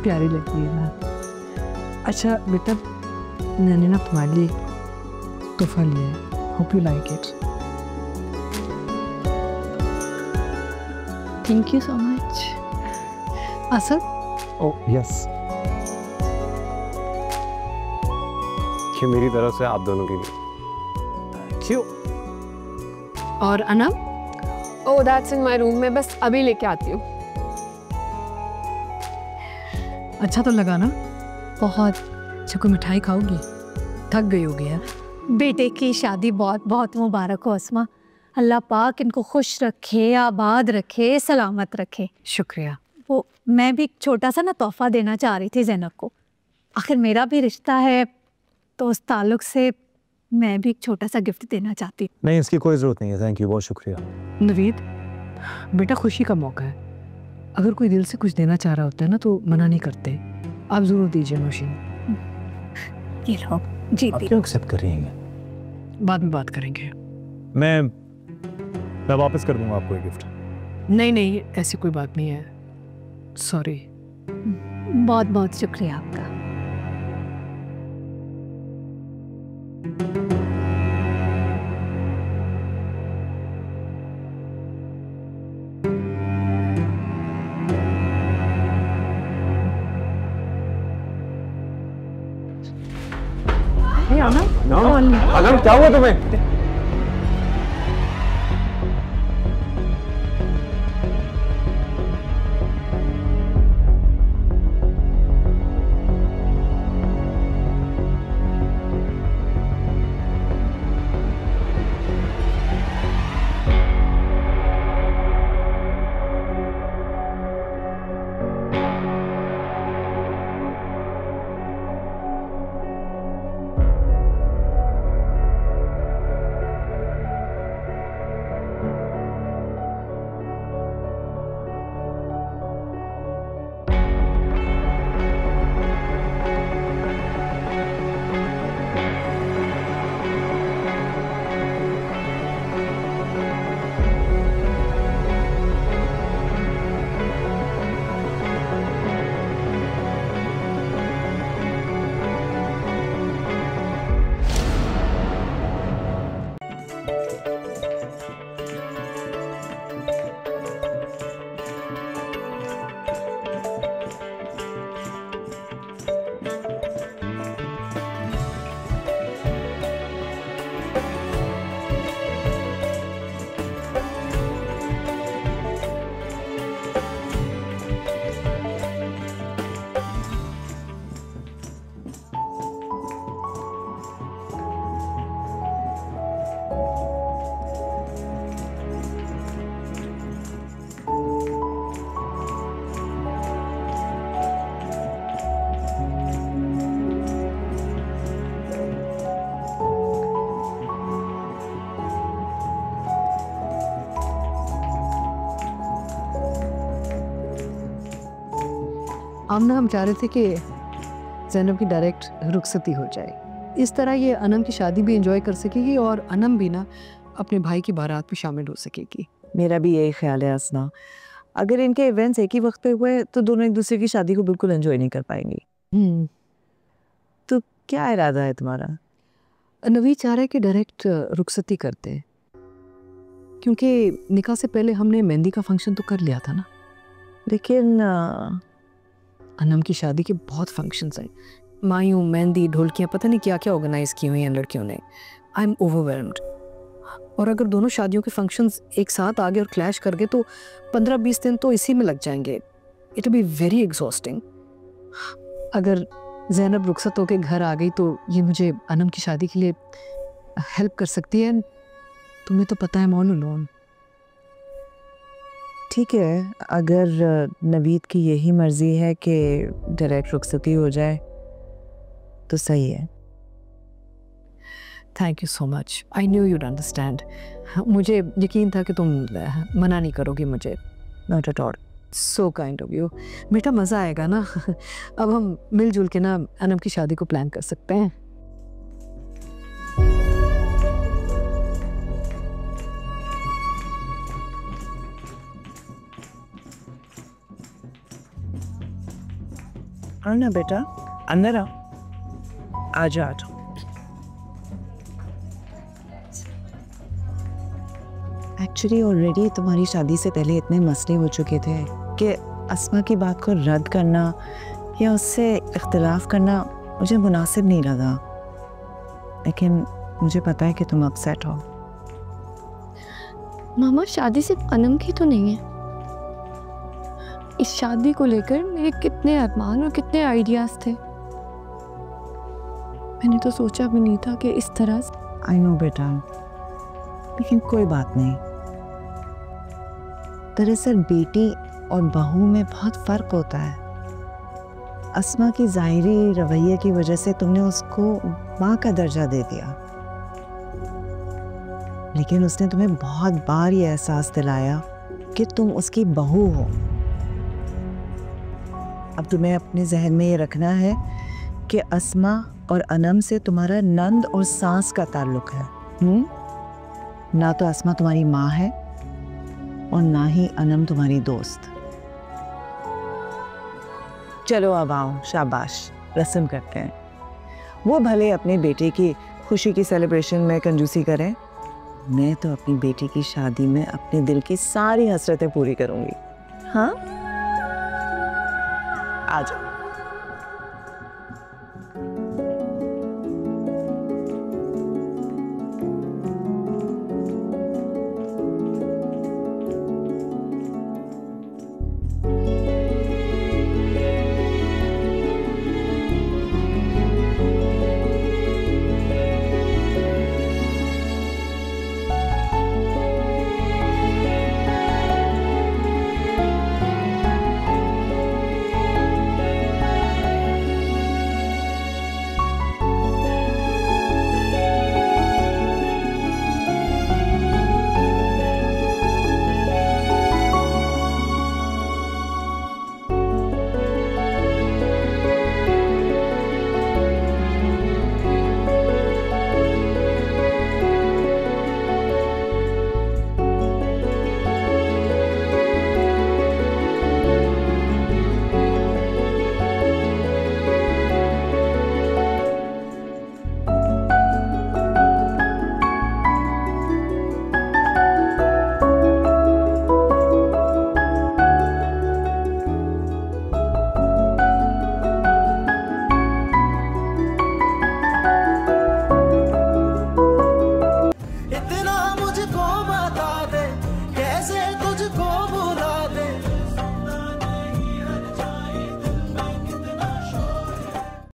प्यारी लगती है ना। अच्छा बेटा, मैंने ना तुम्हारे लिए तोहफा लिया है, hope you like it. Thank you so much. Asad? Oh yes, ये मेरी तरफ से आप दोनों के लिए। क्यों? और Anam? Oh that's in my room, मैं बस अभी लेके आती हूँ। अच्छा तो लगा ना? बहुत। अच्छा कोई मिठाई खाओगी? थक गई होगी यार। बेटे की शादी बहुत बहुत मुबारक हो अस्मा। अल्लाह पाक इनको खुश रखे, आबाद रखे, सलामत रखे। शुक्रिया। वो मैं भी छोटा सा ना तोहफा देना चाह रही थी ज़ैनब को। आखिर मेरा भी रिश्ता है तो उस ताल्लुक से मैं भी एक छोटा सा गिफ्ट देना चाहती हूँ। नहीं, इसकी कोई ज़रूरत नहीं है, थैंक यू, बहुत शुक्रिया। नवीद बेटा, खुशी का मौका है, अगर कोई दिल से कुछ देना चाह रहा होता है ना तो मना नहीं करते। आप ज़रूर दीजिए नौशीन। ये लो जी। आप क्यों एक्सेप्ट कर रही हैं? बाद में बात करेंगे। मैं वापस कर दूंगा आपको ये गिफ्ट। नहीं नहीं, ऐसी कोई बात नहीं है, सॉरी। बहुत बहुत शुक्रिया आपका। अनम क्या हुआ तुम्हें? हम चाह रहे थे कि ज़ैनब की डायरेक्ट रुखसती हो जाए, इस तरह ये अनम की शादी भी एंजॉय कर सकेगी और अनम भी ना अपने भाई की बारात में शामिल हो सकेगी। मेरा भी यही ख्याल है असना। अगर इनके इवेंट्स एक ही वक्त पे हुए तो दोनों एक दूसरे की शादी को बिल्कुल एंजॉय नहीं कर पाएंगी। तो क्या इरादा है तुम्हारा? नवीद चाह रहा है कि डायरेक्ट रुखसती करते हैं, क्योंकि निकाह से पहले हमने मेहंदी का फंक्शन तो कर लिया था ना। लेकिन अनम की शादी के बहुत फंक्शंस हैं, मायूं, मेहंदी, ढोलकियाँ, पता नहीं क्या क्या ऑर्गेनाइज की हुई हैं लड़कियों ने। I am overwhelmed. और अगर दोनों शादियों के फंक्शंस एक साथ आ गए और क्लैश कर गए तो 15-20 दिन तो इसी में लग जाएंगे। It will be very exhausting. अगर ज़ैनब रुखसत होके घर आ गई तो ये मुझे अनम की शादी के लिए हेल्प कर सकती है। तुम्हें तो पता है ऑल अलोन। ठीक है, अगर नवीद की यही मर्जी है कि डायरेक्ट रुखसती हो जाए तो सही है। Thank you so much, I knew you'd understand. मुझे यकीन था कि तुम मना नहीं करोगी मुझे। Not at all. So kind of you. बेटा मज़ा आएगा ना। अब हम मिलजुल के ना अनम की शादी को प्लान कर सकते हैं। हाँ ना बेटा, अंदर आ, आजा आजा। एक्चुअली ऑलरेडी तुम्हारी शादी से पहले इतने मसले हो चुके थे कि अस्मा की बात को रद्द करना या उससे इख्तिलाफ करना मुझे मुनासिब नहीं लगा, लेकिन मुझे पता है कि तुम अपसेट हो। मामा शादी सिर्फ अनम की तो नहीं है। इस शादी को लेकर मेरे कितने अरमान और कितने आइडियाज थे। मैंने तो सोचा भी नहीं था कि इस तरह से। आई नो बेटा, लेकिन कोई बात नहीं। दरअसल बेटी और बहू में बहुत फर्क होता है। अस्मा की ज़ाहिरी रवैये की वजह से तुमने उसको माँ का दर्जा दे दिया, लेकिन उसने तुम्हें बहुत बार ये एहसास दिलाया कि तुम उसकी बहू हो। अब तुम्हें अपने जहन में ये रखना है कि अस्मा और अनम से तुम्हारा नंद और सास का ताल्लुक है। ना तो अस्मा तुम्हारी माँ है और ना ही अनम तुम्हारी दोस्त। चलो अब आओ, शाबाश, रस्म करते हैं। वो भले अपने बेटे की खुशी की सेलिब्रेशन में कंजूसी करें, मैं तो अपनी बेटी की शादी में अपने दिल की सारी हसरतें पूरी करूंगी। हाँ, आ जाओ।